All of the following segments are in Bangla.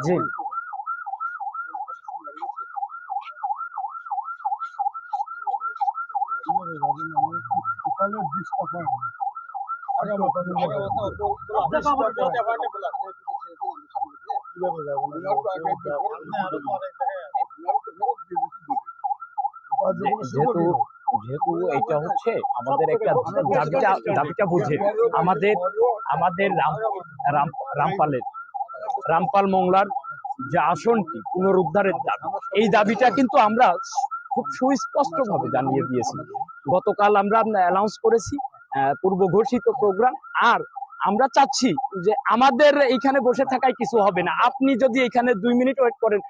জি যেহেতু যেহেতু এটা হচ্ছে আমাদের একটা দাবিটা বুঝে আমাদের আমাদের রামপাল মোংলার যে আসনটি পুনরুদ্ধারের দাবি, এই দাবিটা কিন্তু আমরা খুব সুস্পষ্ট ভাবে জানিয়ে দিয়েছি। গতকাল আমরা অ্যানাউন্স করেছি পূর্ব ঘোষিত প্রোগ্রাম। আর আমরা চাচ্ছি যে আমাদের এইখানে বসে থাকায় কিছু হবে না, আপনি যদি এখানে 2 মিনিট ওয়েট করেন,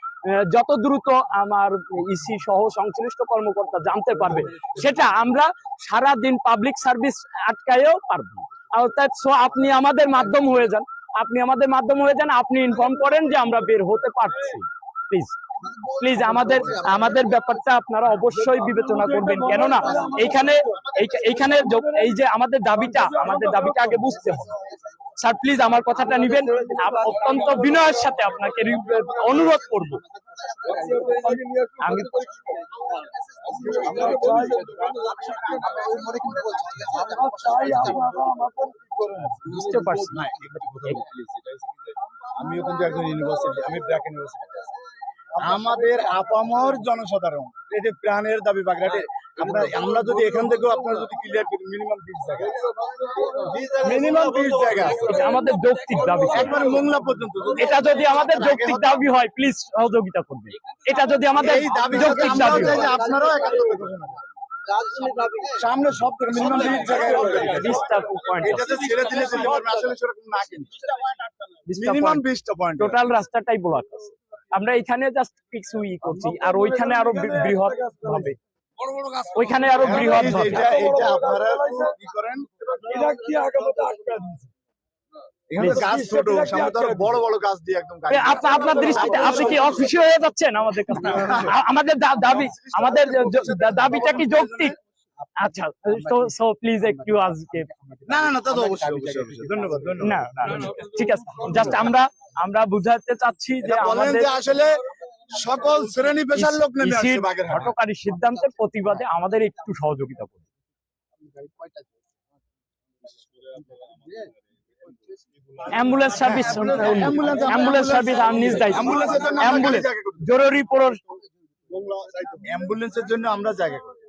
যত দ্রুত আমার ইসি সহ সংশ্লিষ্ট কর্মকর্তা জানতে পারবে, সেটা আমরা সারা দিন পাবলিক সার্ভিস আটকায়ও পারবো। অর্থাৎ আপনি আমাদের মাধ্যম হয়ে যান, আপনি ইনফর্ম করেন যে আমরা বের হতে পারছি। প্লিজ প্লিজ আমাদের ব্যাপারটা আপনারা অবশ্যই বিবেচনা করবেন, কেননা এইখানে এই যে আমাদের দাবিটা আগে বুঝতে হবে। স্যার প্লিজ আমার কথাটা নিবেন, অত্যন্ত বিনয়ের সাথে আপনাকে অনুরোধ করব। আমি বুঝতে পারছি, আমিও কিন্তু একজন ইউনিভার্সিটি, আমি ব্র্যাক ইউনিভার্সিটি। আমাদের আপামর জনসাধারণ এটি প্রাণের দাবি বাগড়াটে। আমরা যদি এখান থেকেও আপনারা যদি ক্লিয়ার করি, মিনিমাম 20 জায়গা এটা আমাদের যৌক্তিক দাবি, একবার মোংলা পর্যন্ত। এটা যদি আমাদের যৌক্তিক দাবি হয়, প্লিজ সহযোগিতা করবেন। এটা যদি আমাদের যৌক্তিক দাবি হয়, আপনারাও একাত্মতা ঘোষণা করেন। সামনে সব মিনিমাম 20 জায়গায় এটাতে ছেড়ে দিলে যেতে পারবে, আসলে সেরকম না, কিন্তু মিনিমাম 20টা পয়েন্ট টোটাল রাস্তাটাই ব্লক আছে। আমরা এখানে জাস্ট কিছু করছি, আর ওইখানে আরো বৃহৎ হবে, ওইখানে আরো বৃহৎ হবে। এটা আপনারা কি করেন, এটা কি আগামীতে আটকা দিয়েছে। এখানে গাছ ছোট, সামনে তো বড় বড় গাছ দিয়ে একদম। আপনার দৃষ্টিতে আপনি কি অখুশি হয়ে যাচ্ছেন আমাদের কাছে? আমাদের দাবিটা কি যৌক্তিক? আচ্ছা, সো প্লিজ একটু আজকে না তা তো অবশ্যই ধন্যবাদ। না ঠিক আছে, জাস্ট আমরা বুঝাতে চাচ্ছি যে আমাদের আসলে সকল শ্রেণী পেশার লোক নেমে আসছে হঠকারী সিদ্ধান্তের প্রতিবাদে আমাদের একটু সহযোগিতা করুন। অ্যাম্বুলেন্স সার্ভিস আমি নিজ দায়িত্ব, অ্যাম্বুলেন্স জরুরি অ্যাম্বুলেন্সের জন্য আমরা জায়গা করি।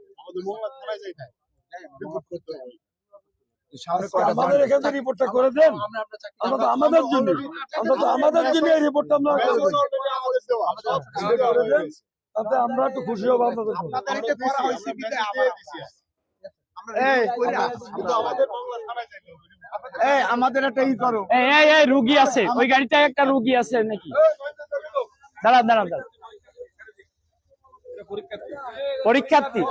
আমাদের এখানে রিপোর্টটা করে দেন, আমাদের জন্য এই রিপোর্টটা তাতে আমরা একটু খুশি হবো। আমাদের একটা করো, রুগী আছে ওই গাড়িটায়, একটা রুগী আছে নাকি? দাঁড়ান পরীক্ষার্থী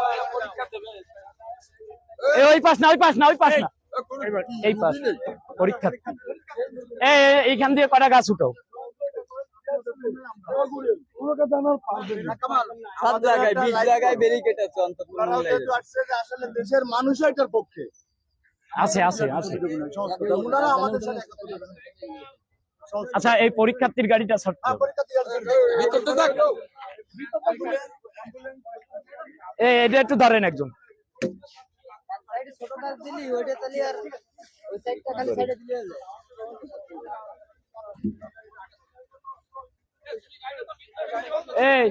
ওই পাশ না এই পাশ পরীক্ষার্থী। এইখান দিয়ে কটা গাছ উঠো। আসলে দেশের মানুষও এটার পক্ষে আছে। আচ্ছা, এই পরীক্ষার্থীর গাড়িটা এটা একটু ধরেন একজন। এই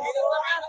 আমি